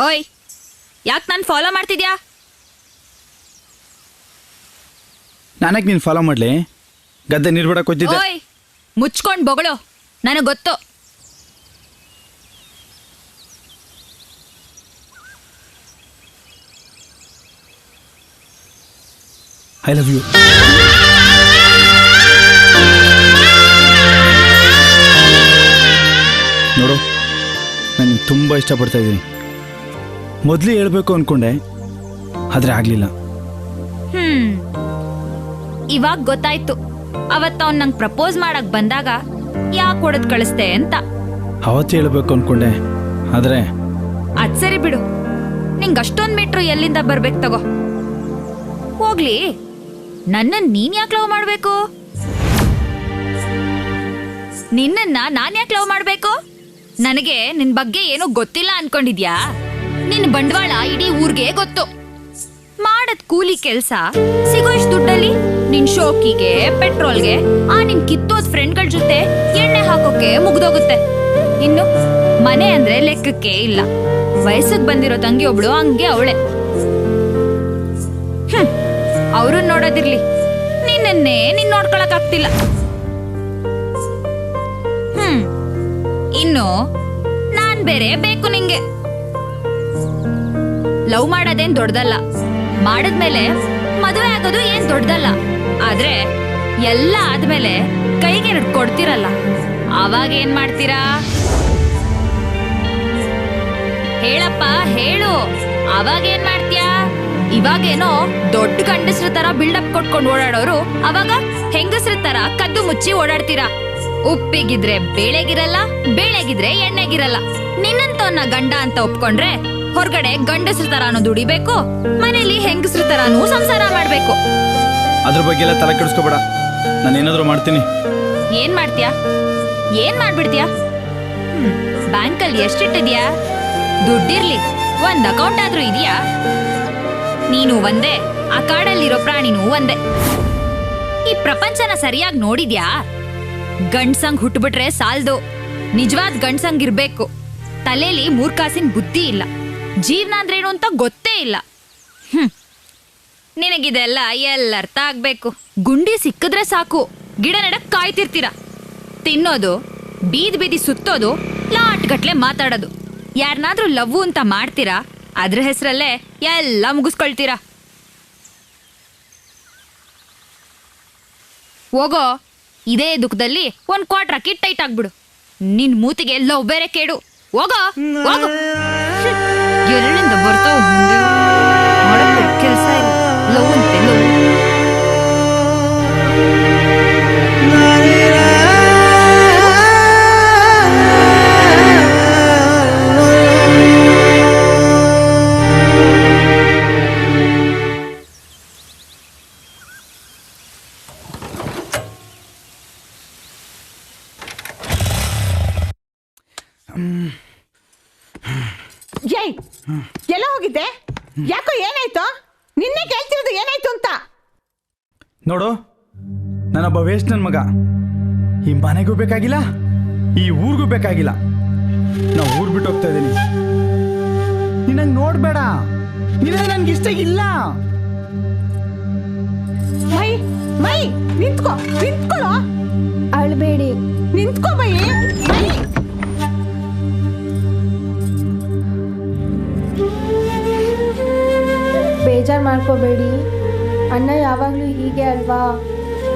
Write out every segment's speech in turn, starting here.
ಓಯ್, ಯಾಕೆ ನಾನು ಫಾಲೋ ಮಾಡ್ತಿದ್ಯಾ? ನಾನಕ್ಕೆ ನೀನು ಫಾಲೋ ಮಾಡಲಿ? ಗದ್ದೆ ನೀರು ಬಿಡಕ್ಕೆ ಹೋಗ್ತಿದ್ದೆ. ಓಯ್, ಮುಚ್ಕೊಂಡು ಬೊಗಳು, ನನಗೆ ಗೊತ್ತು. I love you. ನೋಡು, ನಾನು ತುಂಬ ಇಷ್ಟಪಡ್ತಾ ಇದ್ದೀನಿ. ಮೊದಲೇ ಹೇಳ್ಬೇಕು ಅಂದ್ಕೊಂಡೆ, ಆದರೆ ಆಗಲಿಲ್ಲ. ಇವಾಗ ಗೊತ್ತಾಯ್ತು, ಅವತ್ತು ಅವ್ನು ನಂಗೆ ಪ್ರಪೋಸ್ ಮಾಡಕ್ ಬಂದಾಗ ಯಾಕೆ ಹೊಡೆದು ಕಳಿಸ್ದೆ ಅಂತ. ಅವತ್ತು ಹೇಳ್ಬೇಕು ಅಂದ್ಕೊಂಡೆ, ಆದರೆ ಅದ್ ಸರಿ ಬಿಡು. ನಿಂಗೆ ಅಷ್ಟೊಂದು ಮೀಟ್ರು ಎಲ್ಲಿಂದ ಬರ್ಬೇಕು ತಗೋ. ಹೋಗ್ಲಿ, ನನ್ನನ್ನು ನೀನ್ ಯಾಕೆ ಲವ್ ಮಾಡ್ಬೇಕು? ನಿನ್ನನ್ನ ನಾನ್ ಯಾಕೆ ಲವ್ ಮಾಡ್ಬೇಕು? ನನಗೆ ನಿನ್ ಬಗ್ಗೆ ಏನೂ ಗೊತ್ತಿಲ್ಲ ಅನ್ಕೊಂಡಿದ್ಯಾ? ನಿನ್ ಬಂಡವಾಳ ಇಡೀ ಊರ್ಗೆ ಗೊತ್ತು. ಮಾಡದ್ ಕೂಲಿ ಕೆಲ್ಸ ಸಿಗೋ ಇಷ್ಟು ದುಡ್ಡಲ್ಲಿ ನಿನ್ ಶೋಕಿಗೆ, ಪೆಟ್ರೋಲ್ಗೆ, ಆ ನಿನ್ ಕಿತ್ತೋದ್ ಫ್ರೆಂಡ್ಗಳ ಜೊತೆ ಎಣ್ಣೆ ಹಾಕೋಕೆ ಮುಗ್ದೋಗುತ್ತೆ. ಇನ್ನು ಮನೆ ಅಂದ್ರೆ ಲೆಕ್ಕಕ್ಕೆ ಇಲ್ಲ. ವಯಸ್ಸಿಗೆ ಬಂದಿರೋ ತಂಗಿ ಒಬ್ಳು ಹಂಗೆ ಅವಳೆ. ಅವ್ರನ್ನ ನೋಡೋದಿರ್ಲಿ, ನಿನ್ನನ್ನೇ ನೀನ್ ನೋಡ್ಕೊಳಕ್ ಆಗ್ತಿಲ್ಲ. ಇನ್ನು ನಾನ್ ಬೇರೆ ಬೇಕು ನಿಂಗೆ. ಲವ್ ಮಾಡೋದೇನ್ ದೊಡ್ಡದಲ್ಲ, ಮಾಡದ್ಮೇಲೆ ಮದುವೆ ಆಗೋದು ಏನ್ ದೊಡ್ಡದಲ್ಲ. ಆದ್ರೆ ಎಲ್ಲ ಆದ್ಮೇಲೆ ಕೈಗೆ ಕೊಡ್ತಿರಲ್ಲ, ಅವಾಗ ಏನ್ ಮಾಡ್ತೀರಾ? ಹೇಳಪ್ಪ ಹೇಳು, ಅವಾಗ ಏನ್ ಮಾಡ್ತೀಯಾ? ಇವಾಗೇನೋ ದೊಡ್ಡ ಗಂಡಸ್ರ ತರ ಬಿಲ್ಡಪ್ ಕೊಟ್ಕೊಂಡು ಓಡಾಡೋರು ಅವಾಗ ಹೆಂಗಸ್ರ ತರ ಕದ್ದು ಮುಚ್ಚಿ ಓಡಾಡ್ತೀರಾ. ಉಪ್ಪಿಗಿದ್ರೆ ಬೇಳೆಗಿರಲ್ಲ, ಬೇಳೆಗಿದ್ರೆ ಎಣ್ಣೆಗಿರಲ್ಲ. ನಿನ್ನಂತವನ್ನ ಗಂಡ ಅಂತ ಒಪ್ಕೊಂಡ್ರೆ ಹೊರಗಡೆ ಗಂಡಸ್ರ ತರಾನು ದುಡಿಬೇಕು, ಮನೇಲಿ ಹೆಂಗಸ್ರ ತರಾನು ಸಂಸಾರ ಮಾಡ್ಬೇಕು. ಅದ್ರ ಬಗ್ಗೆ ಎಲ್ಲ ತಲೆ ಕೆಡಿಸ್ಕೋಬೇಡ, ನಾನು ಏನಾದರೂ ಮಾಡ್ತೀನಿ. ಏನ್ ಮಾಡ್ತೀಯಾ? ಏನ್ ಮಾಡ್ಬಿಡ್ತೀಯಾ? ಬ್ಯಾಂಕಲ್ಲಿ ಎಷ್ಟಿಟ್ಟಿದ್ಯಾ? ದುಡ್ಡಿರ್ಲಿ, ಒಂದ್ ಅಕೌಂಟ್ ಆದ್ರೂ ಇದೆಯಾ? ನೀನು ಒಂದೇ, ಆ ಕಾಡಲ್ಲಿರೋ ಪ್ರಾಣಿನೂ ಒಂದೇ. ಈ ಪ್ರಪಂಚನ ಸರಿಯಾಗಿ ನೋಡಿದ್ಯಾ? ಗಂಡ್ಸಂಗ್ ಹುಟ್ಟುಬಿಟ್ರೆ ಸಾಲ್ದು, ನಿಜವಾದ ಗಂಡ್ಸಂಗ್ ಇರ್ಬೇಕು. ತಲೆಲಿ 3 ಕಾಸಿನ ಬುದ್ಧಿ ಇಲ್ಲ, ಜೀವನ ಅಂದ್ರೇನು ಅಂತ ಗೊತ್ತೇ ಇಲ್ಲ. ನಿನಗಿದೆಲ್ಲ ಎಲ್ಲರ್ಥ ಆಗ್ಬೇಕು. ಗುಂಡಿ ಸಿಕ್ಕಿದ್ರೆ ಸಾಕು, ಗಿಡ ನೆಡಕ್ ಕಾಯ್ತಿರ್ತೀರ. ತಿನ್ನೋದು, ಬೀದಿ ಸುತ್ತೋದು, ಲಾಟ್ಗಟ್ಲೆ ಮಾತಾಡೋದು. ಯಾರನ್ನಾದ್ರೂ ಲವ್ ಅಂತ ಮಾಡ್ತೀರಾ, ಅದ್ರ ಹೆಸರಲ್ಲೇ ಎಲ್ಲ ಮುಗಿಸ್ಕೊಳ್ತೀರಾ. ಹೋಗೋ, ಇದೇ ದುಃಖದಲ್ಲಿ 1 ಕ್ವಾರ್ಟರ್ ಅಕ್ಕಿ ಟೈಟ್ ಆಗ್ಬಿಡು. ನಿನ್ ಮೂತಿಗೆ ಲವ್ ಬೇರೆ ಕೇಡು. ಹೋಗೋ ಹೋಗೋ. ಎಲ್ಲಿಂದ ಬರ್ತಾವ ಕೆಲಸ ಇಲ್ಲ. ಲವ್ ಅಂತೆ ಲವ್. ಏಯ್, ಎಲ್ಲ ಹೋಗಿದ್ದೆ? ಯಾಕೋ ಏನಾಯ್ತು? ನಿನ್ನೆ ಕೇಳ್ತಿರೋದು ಏನಾಯ್ತು ಅಂತ. ನೋಡು, ನಾನೊಬ್ಬ ವೇಸ್ಟ್ ನನ್ನ ಮಗ. ಈ ಮನೆಗೂ ಬೇಕಾಗಿಲ್ಲ, ಈ ಊರಿಗೂ ಬೇಕಾಗಿಲ್ಲ. ನಾ ಊರ್ ಬಿಟ್ಟು ಹೋಗ್ತಾ ಇದ್ದೀನಿ. ನಿನ್ನಂಗೆ ನೋಡ್ಬೇಡ, ನಿನ್ನ ನನ್ಗೆ ಇಷ್ಟ ಇಲ್ಲ. ಮೈ ಮೈ ನಿಂತ್ಕೊಳ್ಳೋ. ಅಳ್ಬೇಡಿ, ನಿಂತ್ಕೋ ಮೈ. ಬೇಜಾರು ಮಾಡ್ಕೋಬೇಡಿ. ಅಣ್ಣ ಯಾವಾಗಲೂ ಹೀಗೆ ಅಲ್ವಾ,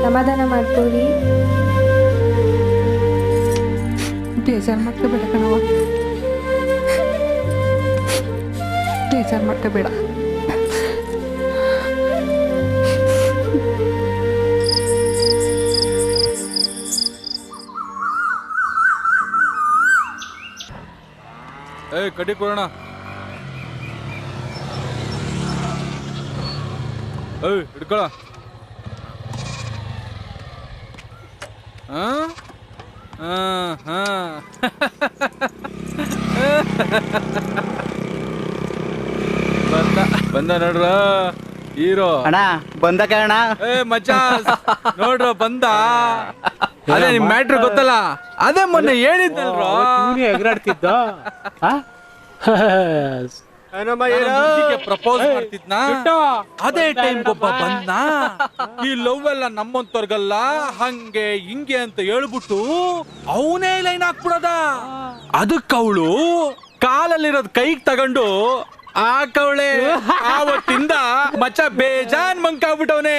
ಸಮಾಧಾನ ಮಾಡ್ಕೊಳ್ಳಿ. ಬೇಜಾರು ಮಾಡ್ಕೋಬೇಡ ಕಣವ, ಬೇಜಾರು ಮಾಡ್ಕೋಬೇಡ. ಕಡಿ ಕೊಡೋಣ. ಹಿಡ್ಕೊಳ. ಬಂದ ನೋಡ್ರ ಹೀರೋ. ಅಣ್ಣ ಬಂದ ಕಾರಣ. ಮಚ್ಚ ನೋಡ್ರ ಬಂದ. ಅದೇ ನಿಮ್ ಮ್ಯಾಟ್ರ್ ಗೊತ್ತಲ್ಲ, ಅದೇ ಮೊನ್ನೆ ಹೇಳಿದ್ದಲ್ರ. ಎಗರಾಡ್ತಿದ್ದ. ಪ್ರಪೋಸ್ ಮಾಡ್ತಿದ್ನಾ ಅದೇ ಟೈಮ್ ಒಬ್ಬ ಬಂದ ಈ ಲವ್ ಎಲ್ಲ ನಮ್ಮಂತವ್ರಿಗಲ್ಲ ಹಂಗೆ ಹಿಂಗೆ ಅಂತ ಹೇಳ್ಬಿಟ್ಟು ಅವನೇ ಲೈನ್ ಹಾಕ್ಬಿಡದ ಅದಕ್ಕೆ ಅವಳು ಕಾಲಲ್ಲಿರೋದ್ ಕೈಗೆ ತಗೊಂಡು ಆಕವಳೆ ಆವತ್ತಿಂದ ಮಚ್ಚ ಬೇಜಾನ್ ಮಂಕಾಗ್ಬಿಟ್ಟವನೇ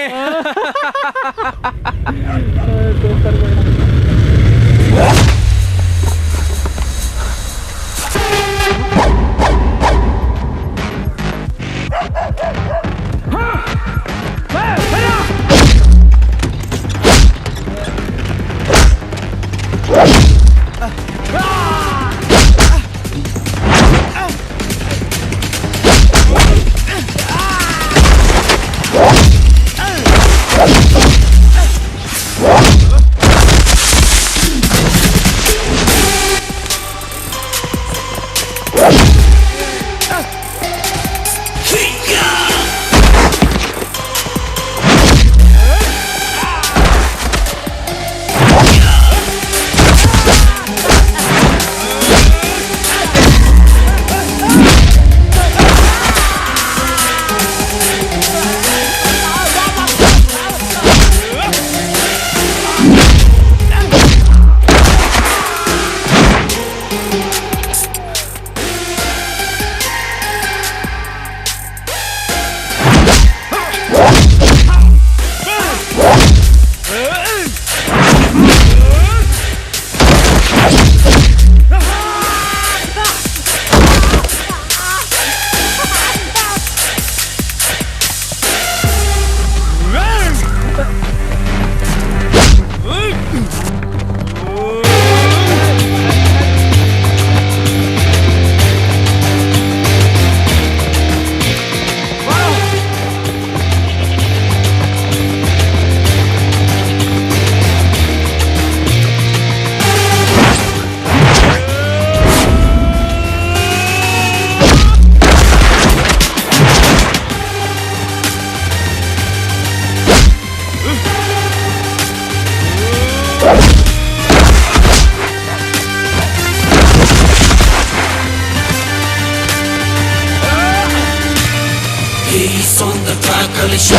He's on the track, Ali show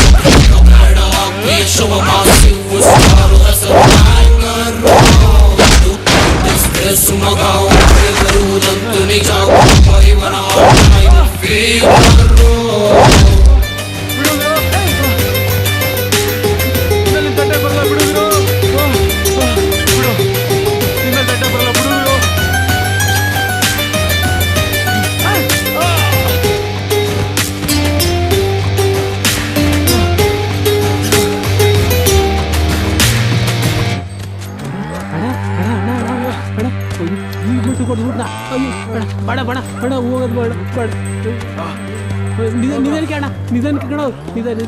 no matter how we show him how he was started as a tiger. This sumaga, every day, to me, jago, boy, when I'm feel. ಬೇಡ ಬೇಡ ಬೇಡ ಹೋಗೋದು ಬೇಡ ಬೇಡ ನಿಧಾನಕ್ಕೆ ಅಣ್ಣ ನಿಧಾನಕ್ಕೆ ಕಣ ನಿಧಾನ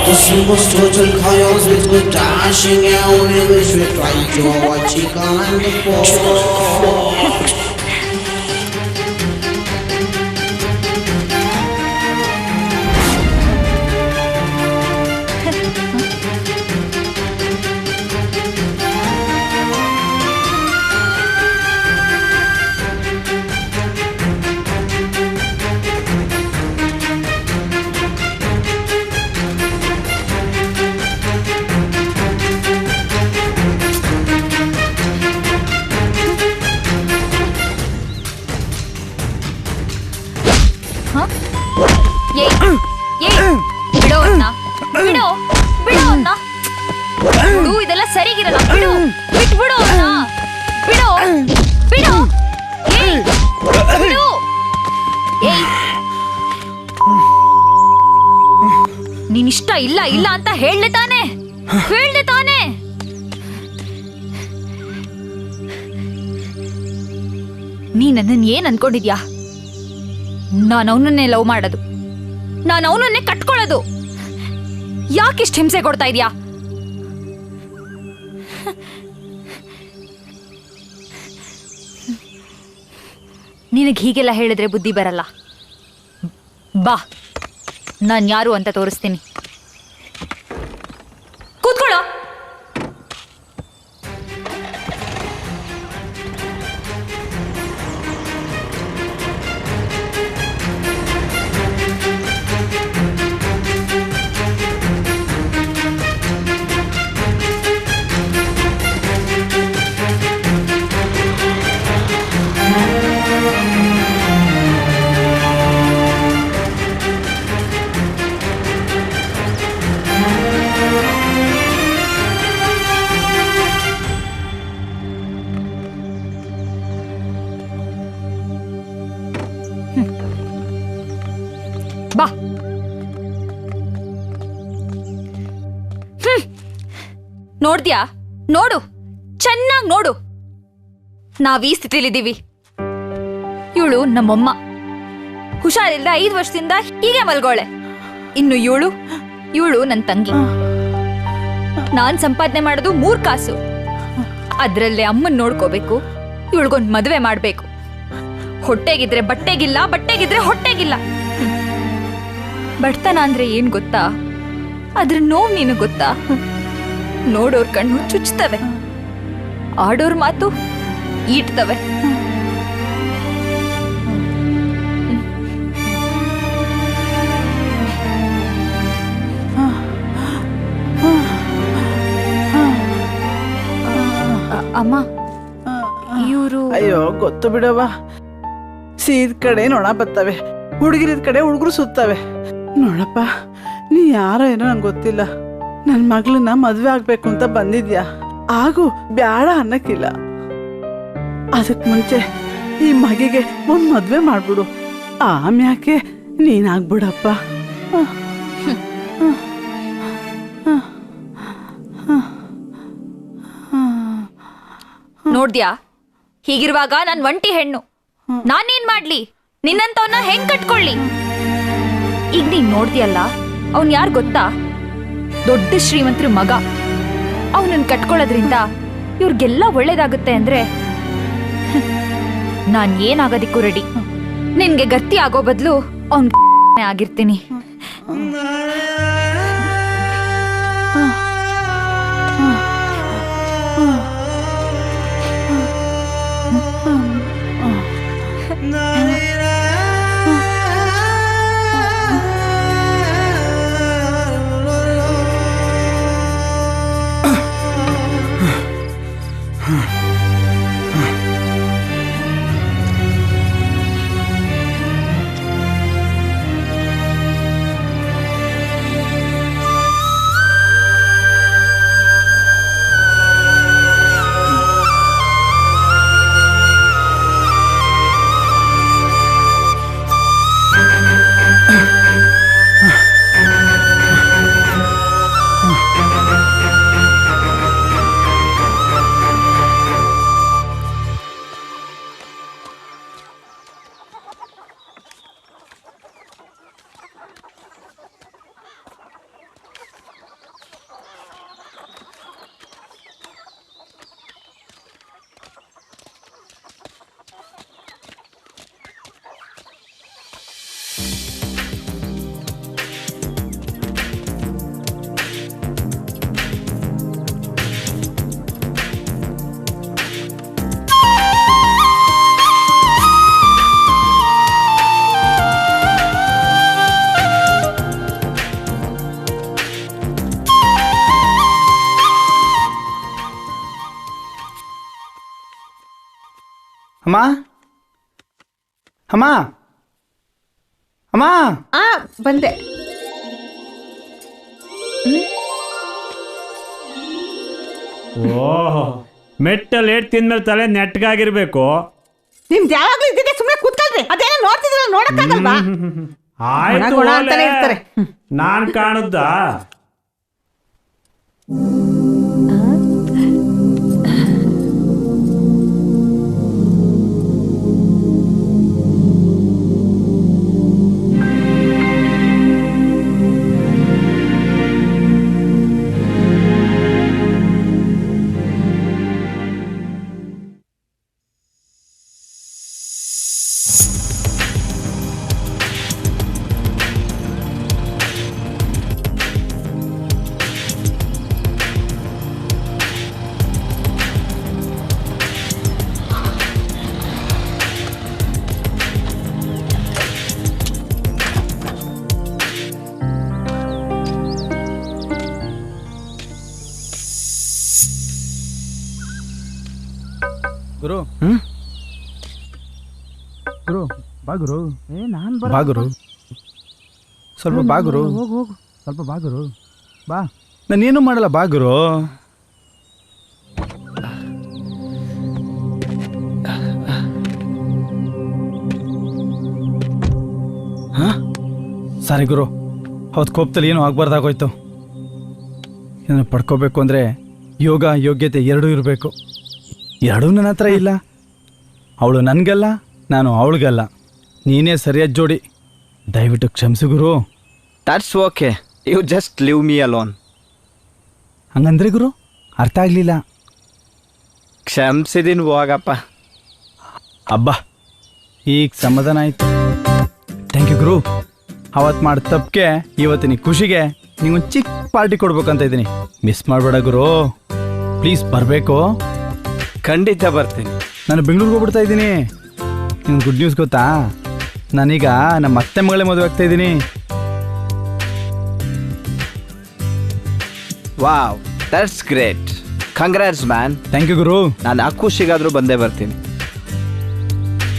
The simple total chaos with dashing out in which we try to watch it on the floor. ಬಿಡೋ ಅನ್ನ ಬಿಡೋ ಬಿಡೋ ಅನ್ನ ಬಿಡು ಇದೆಲ್ಲ ಸರಿಗಿರಲ್ಲ ಬಿಡು ಬಿಟ್ಬಿಡು ಅನ್ನ ಬಿಡೋ ಬಿಡೋ ಏಯ್ ಬಿಡು ಏಯ್ ನೀನಿಷ್ಟ ಇಲ್ಲ ಇಲ್ಲ ಅಂತ ಹೇಳ್ದೆ ತಾನೆ ನೀ ನನ್ನನ್ನು ಏನ್ ಅನ್ಕೊಂಡಿದ್ಯಾ ನಾನು ಅವನನ್ನೇ ಲವ್ ಮಾಡೋದು ನಾನು ಅವನನ್ನೇ ಕಟ್ಕೊಳ್ಳೋದು ಯಾಕಿಷ್ಟು ಹಿಂಸೆ ಕೊಡ್ತಾ ಇದ್ಯಾ ನಿನಗೆ ಹೀಗೆಲ್ಲ ಹೇಳಿದ್ರೆ ಬುದ್ಧಿ ಬರಲ್ಲ. ಬಾ, ನಾನು ಯಾರು ಅಂತ ತೋರಿಸ್ತೀನಿ. ಕೂತ್ಕೊಳ್ಳೋ. ಬಾ. ನೋಡ್ದ್ಯಾ? ನೋಡು, ಚೆನ್ನಾಗಿ ನೋಡು. ನಾವ್ ಈ ಸ್ಥಿತಿಲಿದ್ದೀವಿ. ಇವಳು ನಮ್ಮಮ್ಮ. ಹುಷಾರಿಲ್ದ 5 ವರ್ಷದಿಂದ ಹೀಗೆ ಮಲ್ಗೋಳೆ. ಇನ್ನು ಇವಳು ನನ್ನ ತಂಗಿ. ನಾನ್ ಸಂಪಾದನೆ ಮಾಡೋದು 3 ಕಾಸು. ಅದ್ರಲ್ಲೇ ಅಮ್ಮನ್ ನೋಡ್ಕೋಬೇಕು. ಇವಳಿಗೊಂದು ಮದುವೆ ಮಾಡ್ಬೇಕು. ಹೊಟ್ಟೆಗಿದ್ರೆ ಬಟ್ಟೆಗಿಲ್ಲ, ಬಟ್ಟೆಗಿದ್ರೆ ಹೊಟ್ಟೆಗಿಲ್ಲ. ಬಡತನ ಅಂದ್ರೆ ಏನ್ ಗೊತ್ತಾ? ಅದ್ರ ನೋವು ನೀನು ಗೊತ್ತಾ? ನೋಡೋರ್ ಕಣ್ಣು ಚುಚ್ತವೆ, ಆಡೋರ್ ಮಾತು ಈಟ್ತವೆ. ಅಮ್ಮ, ಇವರು ಅಯ್ಯೋ ಗೊತ್ತು ಬಿಡವ. ಸೀದ್ ಕಡೆ ನೊಣ ಬರ್ತವೆ, ಹುಡುಗಿರಿದ ಕಡೆ ಹುಡುಗರು ಸುತ್ತವೆ. ನೋಡಪ್ಪ, ನೀ ಯಾರೋ ಏನೋ ನಂಗೆ ಗೊತ್ತಿಲ್ಲ. ನನ್ನ ಮಗಳನ್ನ ಮದ್ವೆ ಆಗ್ಬೇಕು ಅಂತ ಬಂದಿದ್ಯಾ? ಆಗು, ಬ್ಯಾಡ ಅನ್ನಕ್ಕಿಲ್ಲ. ಅದಕ್ ಮುಂಚೆ ಈ ಮಗಿಗೆ ಒಂದ್ ಮದ್ವೆ ಮಾಡ್ಬಿಡು. ಆಮ್ಯಾಕೆ ನೀನಾಗ್ಬಿಡಪ್ಪ. ನೋಡ್ದ್ಯಾ? ಹೀಗಿರುವಾಗ ನಾನ್ ಒಂಟಿ ಹೆಣ್ಣು. ನಾನೇನ್ ಮಾಡ್ಲಿ? ನಿನ್ನಂತವನ್ನ ಹೆಂಗ್ ಕಟ್ಕೊಳ್ಳಿ? ಈಗ ನೀನ್ ನೋಡ್ದ್ಯಲ್ಲ, ಅವನ್ ಯಾರ್ ಗೊತ್ತಾ? ದೊಡ್ಡ ಶ್ರೀಮಂತರ ಮಗ. ಅವನನ್ನ ಕಟ್ಕೊಳ್ಳೋದ್ರಿಂದ ಇವ್ರಿಗೆಲ್ಲ ಒಳ್ಳೇದಾಗುತ್ತೆ ಅಂದ್ರೆ ನಾನ್ ಏನಾಗೋದಿಕ್ಕೂ ರೆಡಿ. ನಿನ್ಗೆ ಗತಿ ಆಗೋ ಬದಲು ಅವನ್ ಆಗಿರ್ತೀನಿ. ಅಮ್ಮ, ಅಮ್ಮ, ಅಮ್ಮ. ಬಂದೆ. ಓಹ್, ಮೆಟ್ಟಲ್ ಏಟ್ ತಿಂದ್ಮೇಲೆ ತಲೆ ನೆಟ್ಗಾಗಿರ್ಬೇಕು. ನಿಮ್ದು ಯಾವಾಗ್ಲೂ ಇದ್ದಿದೆ, ಸುಮ್ಮನೆ ಕೂತ್ಕೊಳ್ರಿ. ಅದೇನೋ ನೋಡ್ತಿದ್ರಲ್ಲ, ನೋಡಕ್ಕಾಗಲ್ವಾ? ಆಯ್ತು, ಗುಣ ಅಂತಾನೆ ಇರ್ತಾರೆ. ನಾನ್ ಕಾಣುತ್ತಾ? ಗುರು ಹ್ಮ್? ಗುರು ಬಾ ಗುರು ನಾನು ಬಾ ಗುರು ಸ್ವಲ್ಪ ಬಾ ಗುರು ಹೋಗು ಹೋಗು ಸ್ವಲ್ಪ ಬಾ ಗುರು ಬಾ ನಾನೇನು ಮಾಡಲ್ಲ ಬಾ ಗುರು. ಸಾರಿ ಗುರು, ಅವತ್ತು ಕೋಪದಲ್ಲಿ ಏನೂ ಆಗ್ಬಾರ್ದಾಗೋಯ್ತು. ಇದನ್ನು ಪಡ್ಕೋಬೇಕು ಅಂದರೆ ಯೋಗ ಯೋಗ್ಯತೆ ಎರಡೂ ಇರಬೇಕು. ಎರಡೂ ನನ್ನ ಹತ್ರ ಇಲ್ಲ. ಅವಳು ನನಗಲ್ಲ, ನಾನು ಅವಳಿಗಲ್ಲ. ನೀನೇ ಸರಿಯಾದ ಜೋಡಿ. ದಯವಿಟ್ಟು ಕ್ಷಮಿಸು ಗುರು. That's okay, you just leave me alone. ಹಂಗಂದ್ರೆ ಗುರು ಅರ್ಥ ಆಗಲಿಲ್ಲ. ಕ್ಷಮಿಸಿದೀನಿ ಹೋಗಪ್ಪ. ಅಬ್ಬಾ ಈಗ ಸಮಾಧಾನ ಆಯಿತು. ಥ್ಯಾಂಕ್ ಯು ಗುರು. ಅವತ್ತು ಮಾಡಿ ತಪ್ಪಿಗೆ ಇವತ್ತಿನ ಖುಷಿಗೆ ನಿಂಗೊಂದು ಚಿಕ್ಕ ಪಾರ್ಟಿ ಕೊಡ್ಬೇಕಂತ ಇದ್ದೀನಿ. ಮಿಸ್ ಮಾಡಬೇಡ ಗುರು, ಪ್ಲೀಸ್ ಬರಬೇಕು. ಖಂಡಿತ ಬರ್ತೀನಿ. ನಾನು ಬೆಂಗಳೂರಿಗೆ ಹೋಗ್ಬಿಡ್ತಾ ಇದ್ದೀನಿ. ನಿಮ್ಗೆ ಗುಡ್ ನ್ಯೂಸ್ ಗೊತ್ತಾ? ನಾನೀಗ ನಮ್ಮ ಅತ್ತೆ ಮಗಳೇ ಮದುವೆ ಆಗ್ತಾ ಇದ್ದೀನಿ. Wow, that's great. Congrats man. Thank you ಗುರು. ನಾನು ಆ ಖುಷಿಗಾದರೂ ಬಂದೇ ಬರ್ತೀನಿ.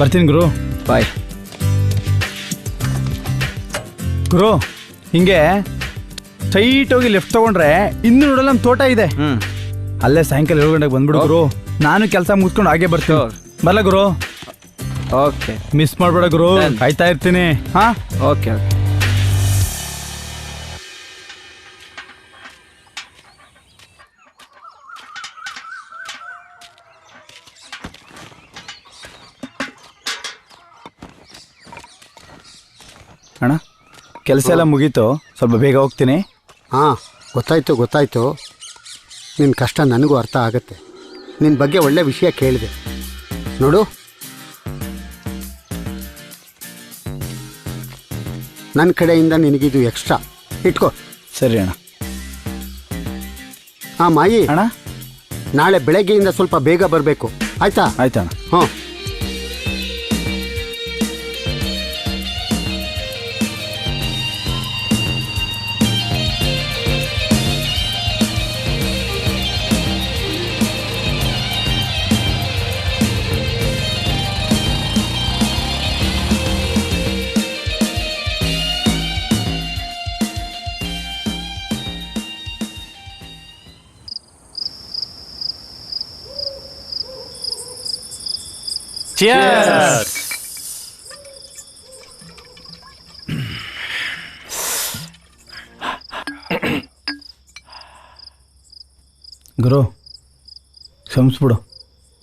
ಬರ್ತೀನಿ ಗುರು. ಬಾಯ್. ಗುರು ಹಿಂಗೆ ಸ್ಟ್ರೈಟ್ ಹೋಗಿ ಲೆಫ್ಟ್ ತಗೊಂಡ್ರೆ ಇನ್ನು ನೋಡಲ್ಲ ನಮ್ಮ ತೋಟ ಇದೆ. ಅಲ್ಲೇ ಸಾಯಂಕಾಲ 7 ಗಂಟೆಗೆ ಬಂದ್ಬಿಡು ಗುರು. ನಾನು ಕೆಲಸ ಮುಗಿಸ್ಕೊಂಡು ಹಾಗೆ ಬರ್ತೀನಿ. ಬರಲ್ಲ ಗುರು. ಓಕೆ, ಮಿಸ್ ಮಾಡಬೇಡ ಗುರು. ಕಾಯ್ತಾ ಇರ್ತೀನಿ. ಹಾ ಓಕೆ ಓಕೆ. ಅಣ್ಣ ಕೆಲಸ ಎಲ್ಲ ಮುಗೀತು, ಸ್ವಲ್ಪ ಬೇಗ ಹೋಗ್ತೀನಿ. ಹಾಂ, ಗೊತ್ತಾಯ್ತು. ನಿನ್ನ ಕಷ್ಟ ನನಗೂ ಅರ್ಥ ಆಗುತ್ತೆ. ನಿನ್ನ ಬಗ್ಗೆ ಒಳ್ಳೆ ವಿಷಯ ಕೇಳಿದೆ ನೋಡು. ನನ್ನ ಕಡೆಯಿಂದ ನಿನಗಿದು ಎಕ್ಸ್ಟ್ರಾ ಇಟ್ಕೋ. ಸರಿ ಅಣ್ಣ. ಹಾಂ ಮಾಯಿ ಅಣ್ಣ, ನಾಳೆ ಬೆಳಗ್ಗೆಯಿಂದ ಸ್ವಲ್ಪ ಬೇಗ ಬರಬೇಕು, ಆಯ್ತಾ? ಆಯ್ತಣ್ಣ. ಹಾಂ. Cheers. ಗುರು ಕ್ಷಮಿಸ್ಬಿಡು,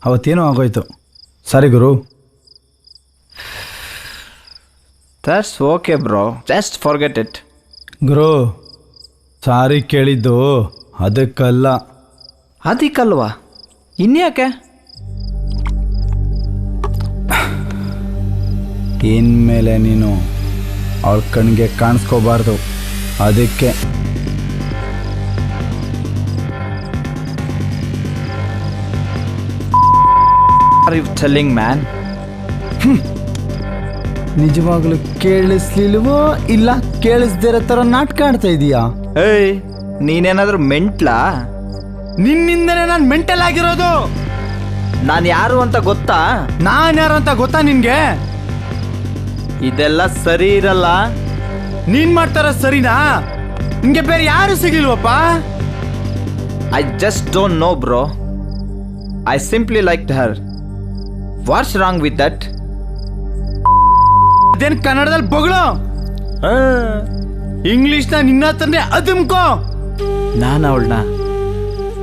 ಅವತ್ತೇನೋ ಆಗೋಯ್ತು. ಸಾರಿ ಗುರು. That's okay bro, just forget it. ಗುರು ಸಾರಿ ಕೇಳಿದ್ದು ಅದಕ್ಕಲ್ಲ. ಅದಕ್ಕಲ್ವಾ? ಇನ್ಯಾಕೆ? ಇನ್ಮೇಲೆ ನೀನು ಅವಳ ಕಣ್ಣಿಗೆ ಕಾಣಿಸ್ಕೋಬಾರ್ದು, ಅದಕ್ಕೆ. Are you telling man? ನಿಜವಾಗ್ಲೂ ಕೇಳಿಸ್ಲಿಲ್ವೋ ಇಲ್ಲ ಕೇಳಿಸ್ದಿರೋ ಥರ ನಾಟಕ ಆಡ್ತಾ ಇದೀಯಾ? ಏಯ್, ನೀನೇನಾದ್ರೂ ಮೆಂಟ್ಲಾ? ನಿನ್ನಿಂದನೇ ನಾನು ಮೆಂಟಲ್ ಆಗಿರೋದು. ನಾನು ಯಾರು ಅಂತ ಗೊತ್ತಾ? ನಾನು ಯಾರು ಅಂತ ಗೊತ್ತಾ ನಿನ್ಗೆ? ಇದೆಲ್ಲ ಸರಿ ಇರಲ್ಲ. ನೀನ್ ಮಾಡ್ತಾರ ಸರಿನಾ? ನಿಂಗೆ ಬೇರೆ ಯಾರು ಸಿಗ್ಲಿಲ್ವಪ್ಪ? I just don't know bro. I simply liked her. What's wrong with that? ಅದೇನು ಕನ್ನಡದಲ್ಲಿ ಬೊಗಳು, ಇಂಗ್ಲಿಷ್ನ ನಿನ್ನ ಹತ್ರನೇ ಅದುಮ್ಕೋ. ನಾನು ಅವಳನ್ನ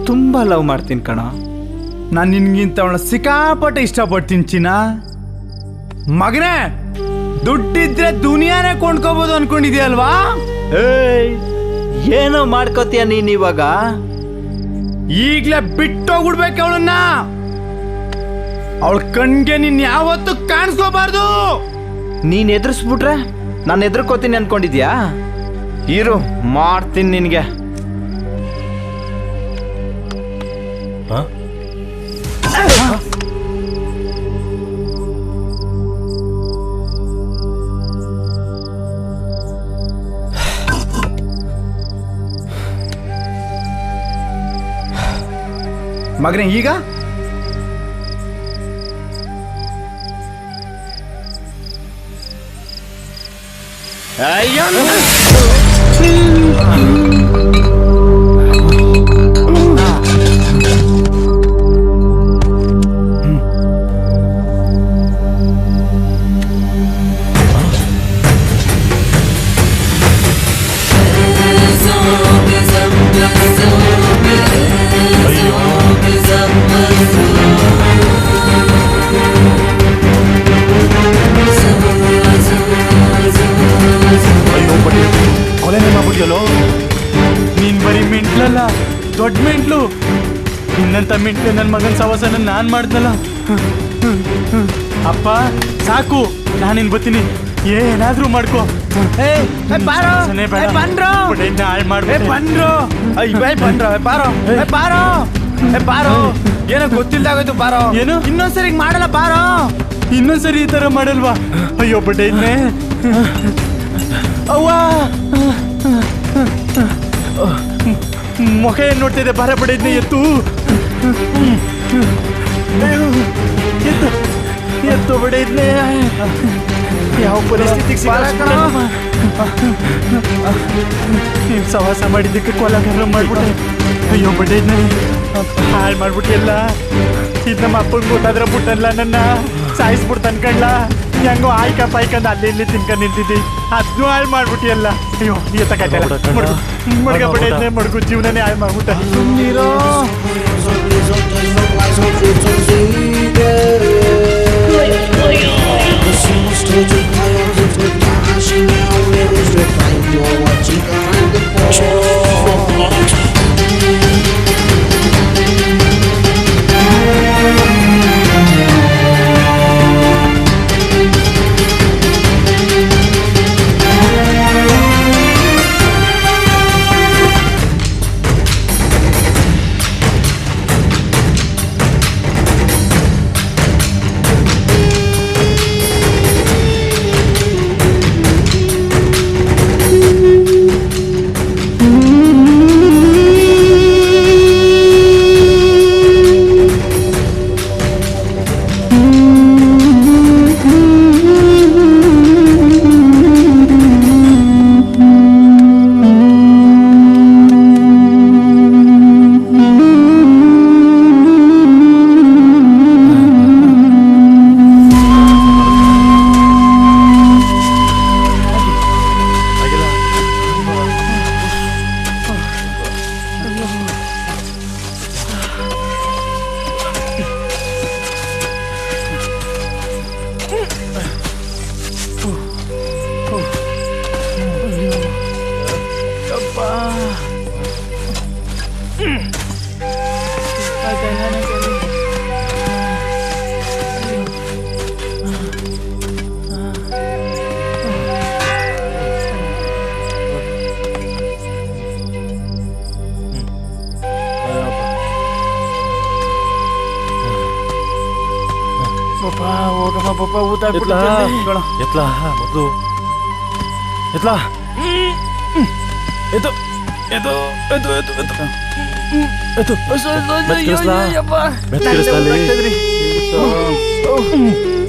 ತುಂಬಾ ಲವ್ ಮಾಡ್ತೀನಿ ಕಣ. ನಾನು ನಿನ್ಗಿಂತ ಅವಳ ಸಿಕ್ಕಾಪಟ್ಟೆ ಇಷ್ಟಪಡ್ತೀನಿ ಚಿನ್ನ. ಮಗನೇ, ದುಡ್ಡಿದ್ರೆ ದುನಿಯಾನೇ ಕೊಂಡ್ಕೋಬಹುದು ಅನ್ಕೊಂಡಿದ್ಯಲ್ವಾ? ಏಯ್, ಏನೋ ಮಾಡ್ಕೋತೀಯ ನೀನ್ ಇವಾಗ? ಈಗ್ಲೇ ಬಿಟ್ಟೋಗ್ಬಿಡ್ಬೇಕು ಅವಳನ್ನ. ಅವಳ ಕಣ್ಗೆ ನೀನ್ ಯಾವತ್ತೂ ಕಾಣಿಸ್ಕೋಬಾರ್ದು. ನೀನ್ ಎದುರಿಸ್ಬಿಟ್ರೆ ನಾನು ಎದುರ್ಕೋತೀನಿ ಅನ್ಕೊಂಡಿದ್ಯಾ? ಇರು, ಮಾಡ್ತೀನಿ ನಿನ್ಗೆ. ಮಗನೇ, ಈಗ ಕೊಲೆನೇ ಮಾಡ್ಬಿಟ್ಟಿಯಲ್ಲೋ ನೀನ್ ಬರೀ ಮೆಂಟ್ಲಲ್ಲ ದೊಡ್ಡ ಮೆಂಟ್ಲು. ಇನ್ನಂತ ಮೆಂಟ್ಲು ನನ್ನ ಮಗನ ಸವಾಸನ ನಾನ್ ಮಾಡ್ದಲ್ಲ. ಅಪ್ಪ ಸಾಕು, ನಾನಿನ್ ಬರ್ತೀನಿ, ಏನಾದ್ರೂ ಮಾಡ್ಕೋ. ಏನೋ ಗೊತ್ತಿಲ್ದಾಗೋಯ್ತು ಬಾರೋ. ಏನು ಇನ್ನೊಂದ್ಸರಿ ಮಾಡಲ್ಲ ಬಾರೋ. ಇನ್ನೊಂದ್ಸರಿ ಈ ತರ ಮಾಡಲ್ವಾ? ಅಯ್ಯೋ ಬಡ್ಡೆ ಇದ್ನೆ ಅವ್ವ, ಮುಖ ಏನ್ ನೋಡ್ತಿದ್ದೆ? ಬಾರ ಬಡ್ಡೆ ಇದ್ನೆ, ಎತ್ತು ಎತ್ತು ಎತ್ತು ಬಡ್ಡೆ ಇದ್ನೆ. ಯಾವ ಪರಿಸ್ಥಿತಿಗೆ ನೀವು ಸವಾಸ ಮಾಡಿದ್ದಕ್ಕೆ ಕೊಲಗಾರ ಮಾಡ್ಬಿಟ್ಟೆ. ಅಯ್ಯೋ ಬಡ್ಡೆ ಇದ್ನೆ, ಹಾಳು ಮಾಡ್ಬಿಟ್ಟು ಎಲ್ಲ. ಇದು ನಮ್ಮ ಅಪ್ಪಂಗೆ ಗೊತ್ತಾದ್ರೆ ಬಿಟ್ಟಲ್ಲ, ನನ್ನ ಸಾಯಿಸ್ಬಿಡ್ತಾನೆ ಕಣ್ಲ. ಹೆಂಗೋ ಆಯ್ಕ ಪಾಯ್ಕಂದ ಅಲ್ಲಿ ಇಲ್ಲಿ ತಿನ್ಕೊಂಡು ನಿಂತಿದ್ದಿ, ಅದನ್ನು ಹಾಳು ಮಾಡ್ಬಿಟ್ಟು ಎಲ್ಲ. ಅಯ್ಯೋ ಮಡ್ಗ ಬಡ್ಡೆ ಇದ್ನೆ, ಮಡ್ಗು ಜೀವನನೇ ಹಾಳು ಮಾಡ್ಬಿಟ್ಟ. ನೀರೋ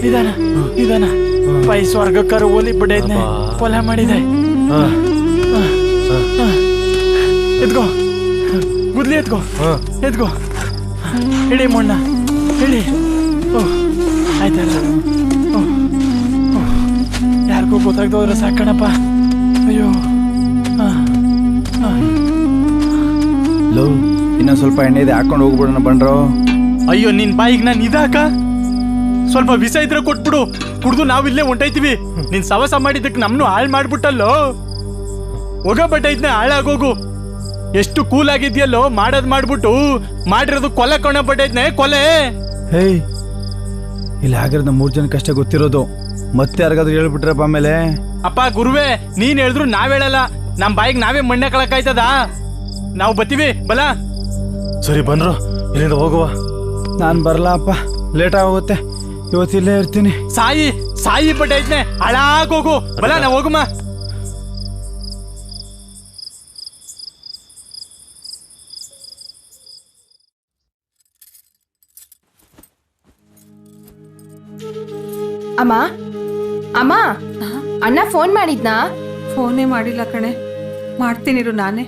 ನಿಧಾನ ನಿಧಾನ ಪೈ ಸ್ವರ್ಗಕ್ಕರು ಓಲಿ ಬಿಡೈದ್ನೆ, ಕೊಲ ಮಾಡಿದೆ. ಎತ್ಕೋ ಗುದ್ಲಿ, ಎತ್ಕೋ ಎತ್ಕೋ, ಇಡೀ ಮೊಣ್ಣ ಇಡೀ. ಆಯ್ತಲ್ಲ, ಯಾರಿಗೂ ಗೊತ್ತಾಗ್ದೋದ್ರೆ ಸಾಕಣಪ್ಪ. ಅಯ್ಯೋ ಲವ್, ಇನ್ನೊಂದು ಸ್ವಲ್ಪ ಎಣ್ಣೆ ಇದೆ, ಹಾಕೊಂಡು ಹೋಗ್ಬಿಡೋಣ ಬಂಡ್ರೋ. ಅಯ್ಯೋ ನಿನ್ ಬಾಯಿಗೆ ನಾನು ಇದಾಕ, ಸ್ವಲ್ಪ ವಿಷ ಇದ್ರೆ ಕೊಟ್ಬಿಡು, ಕುಡ್ದು ನಾವಿಲ್ಲೇ ಹೊಂಟೈತಿವಿ. ನೀನ್ ಸವಸ ಮಾಡಿದ್ದಕ್ಕೆ ನಮ್ನು ಹಾಳು ಮಾಡ್ಬಿಟ್ಟಲ್ಲೋ. ಹೋಗ ಬಟ್ಟೈತ್ನೆ, ಹಾಳಾಗೋಗು. ಎಷ್ಟು ಕೂಲ್ ಆಗಿದ್ಯಲ್ಲೋ, ಮಾಡೋದ್ ಮಾಡ್ಬಿಟ್ಟು ಮಾಡಿರೋದು ಕೊಲೆ ಕಣ ಬಟ್ಟೈತ್ನೆ, ಕೊಲೆ. ಹೇಯ್, ಇಲ್ಲಿ ಆಗಿರೋದು 3 ಜನಕ್ಕಷ್ಟೇ ಗೊತ್ತಿರೋದು, ಮತ್ತೆ ಯಾರಿಗಾದ್ರು ಹೇಳ್ಬಿಟ್ರಪ್ಪ ಆಮೇಲೆ. ಅಪ್ಪ ಗುರುವೇ, ನೀನ್ ಹೇಳಿದ್ರು ನಾವ್ ಹೇಳಲ್ಲ, ನಮ್ ಬಾಯಿಗೆ ನಾವೇ ಮಣ್ಣೆ ಕಳಕಾಯ್ತದ. ನಾವು ಬತ್ತೀವಿ ಬಲ. ಸರಿ ಬನ್ರೋ, ಇಲ್ಲಿಂದ ಹೋಗುವ. ನಾನು ಬರಲ್ಲ ಅಪ್ಪ, ಲೇಟ್ ಆಗೋಗುತ್ತೆ, ಇವತ್ತಿಲ್ಲೇ ಇರ್ತೀನಿ. ಸಾಯಿ ಸಾಯಿ ಬಟ್ಟೈತ್ನೆ, ಹಾಳಾಗೋಗು ಬಲ, ನಾವು ಹೋಗುಮ. ಅಮ್ಮ ಅಮ್ಮ, ಅಣ್ಣ ಫೋನ್ ಮಾಡಿದ್ನಾ? ಫೋನೇ ಮಾಡಿಲ್ಲ ಕಣೆ, ಮಾಡ್ತೀನಿರು ನಾನೇ.